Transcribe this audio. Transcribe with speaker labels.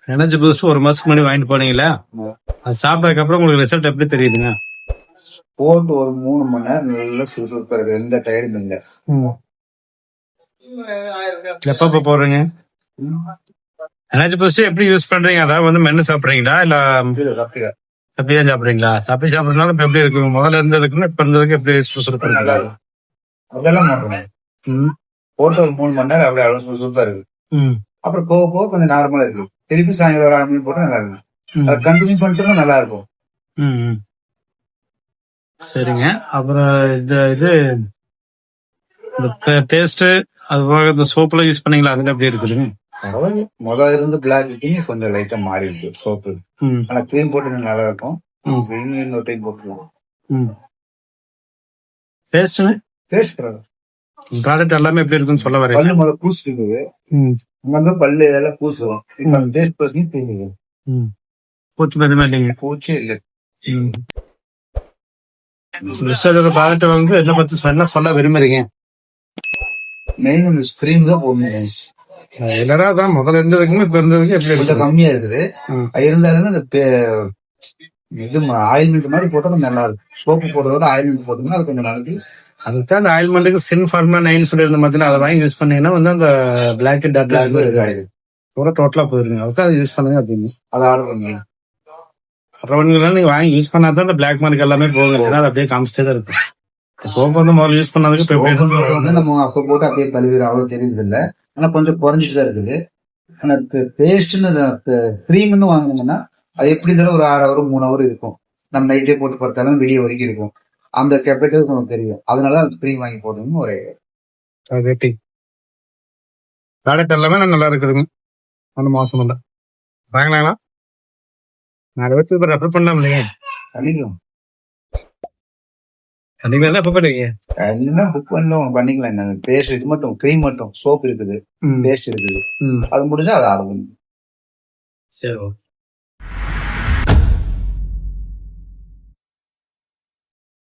Speaker 1: Energy boost 1 மாசத்துக்கு முன்னாடி வாங்கிட்டு போனீங்களா? அது சாப்பிட்டதுக்கு அப்புறம் உங்களுக்கு ரிசல்ட் எப்படி தெரியுதுங்க?
Speaker 2: போட்டு ஒரு 3 மணி நேரம் நல்லா சுறுசுறுப்பா இருக்கு. எந்த டயர்டும் இல்லை.
Speaker 1: எப்ப போடுறீங்க? எனர்ஜி பூஸ்ட் எப்படி யூஸ் பண்றீங்க? அதாவது வந்து மென்னு சாப்பிடுறீங்களா இல்ல அப்படிதான் சாப்பிடுறீங்களா? அப்படி சாப்பிடுறதுனால இப்ப எப்படி இருக்கு? முதல்ல இருந்ததுக்குன்னு இப்ப இருந்ததுக்கு எப்படி சுறுசுறுப்பா
Speaker 2: நல்லா
Speaker 1: இருக்கு?
Speaker 2: இருக்கும். அதெல்லாம் மாட்டோம். போட்டு ஒரு 3 மணி நேரம் அப்படியே அவ்வளவு சுறுசுறுப்பா இருக்கு. அப்புறம் போக போக கொஞ்சம் நார்மலா இருக்கு. திருப்பி சாயங்காலம் ஒரு 1/2 மணி போட்டா நல்லா இருக்கும். அதை கண்டினியூ பண்ணிட்டு நல்லா இருக்கும்.
Speaker 1: சரிங்க. அப்புறம் இது இந்த பேஸ்ட் அது போக இந்த சோப்புல யூஸ் பண்ணீங்களா? அதுல எப்படி இருக்குதுங்க?
Speaker 2: முதல்ல இருந்து பிளாக் கொஞ்சம் லைட்டா மாறி இருக்கு சோப்பு. ஆனா கிரீம் போட்டு நல்லா இருக்கும். இன்னொரு டைம் போட்டுக்கலாம்.
Speaker 1: பேஸ்ட் ப்ராடக்ட் எல்லாமே எப்படி இருக்குன்னு சொல்ல வரேன்.
Speaker 2: பல்லு முதல்ல பூசிட்டு இருக்குது. பல்லு இதெல்லாம் பூசுவோம்.
Speaker 1: பூச்சி எதுவுமே இல்லைங்க.
Speaker 2: பூச்சி இல்லை.
Speaker 1: ப்ராடக்ட் வந்து எதை பத்தி சொல்ல விரும்புறீங்க?
Speaker 2: மெயின் இந்த ஸ்கிரீம் தான் போடணும்.
Speaker 1: எல்லாரும் தான் முதல்ல இருந்ததுக்கும் இப்ப இருந்ததுக்கும் எப்படி
Speaker 2: கொஞ்சம் கம்மியா இருக்குது. இருந்தாலும் இந்த இது ஆயில்மெண்ட் மாதிரி போட்டா நல்லா இருக்கும். சோப்பு போடுறதோட ஆயில்மெண்ட் போட்டோம்னா அது கொஞ்சம் நல்லா இருக்கு.
Speaker 1: அதுதான் அந்த ஆயில்மெண்ட்டுக்கு சின் ஃபார்மா 9 சொல்லியிருந்த மாதிரி அதை வாங்கி யூஸ் பண்ணீங்கன்னா வந்து அந்த பிளாக் பூரா டோட்டலா போயிருங்க. அதுதான் அதை யூஸ் பண்ணுங்க அப்படின்னு
Speaker 2: அதை ஆர்டர் பண்ணுங்க.
Speaker 1: நீங்க வாங்கி யூஸ் பண்ணாதான் அந்த பிளாக் மார்க் எல்லாமே போகும். ஏன்னா அது அப்படியே காமிச்சிட்டே தான் இருக்கும். சோப்பு வந்து முதல்ல யூஸ் பண்ணதுக்கு
Speaker 2: வந்து நம்ம அப்ப போட்டு அப்படியே கழுவிற அவ்வளவு தெரியுது இல்லை. ஆனா கொஞ்சம் குறைஞ்சிட்டு தான் இருக்குது. ஆனா பேஸ்ட்னு கிரீம்னு வாங்கினீங்கன்னா அது எப்படி இருந்தாலும் ஒரு 6 ஹவர் 3 ஹவர் இருக்கும். நம்ம நைட்டே போட்டு பார்த்தாலும் விடிய வரைக்கும் இருக்கும். அந்த கெப்பேட்டது கொஞ்சம் தெரியும். அதனால அந்த கிரீம் வாங்கி போடணும்னு ஒரு
Speaker 1: ப்ராடக்ட் எல்லாமே நல்லா இருக்குதுங்க. ஒன்றும் மோசம் இல்லை. வாங்கினாங்களா? நான் அதை வச்சு ரெஃபர் பண்ணலாம் இல்லைங்க. கண்டிப்பா எப்ப பண்ணுவீங்க?
Speaker 2: புக் பண்ணிக்கலாம். என்ன பேஸ்ட் இது மட்டும் கிரீம் மட்டும் சோப் இருக்குது, பேஸ்ட் இருக்குது. அது முடிஞ்சா அதை ஆர்டர் பண்ணுங்க.
Speaker 1: சரி.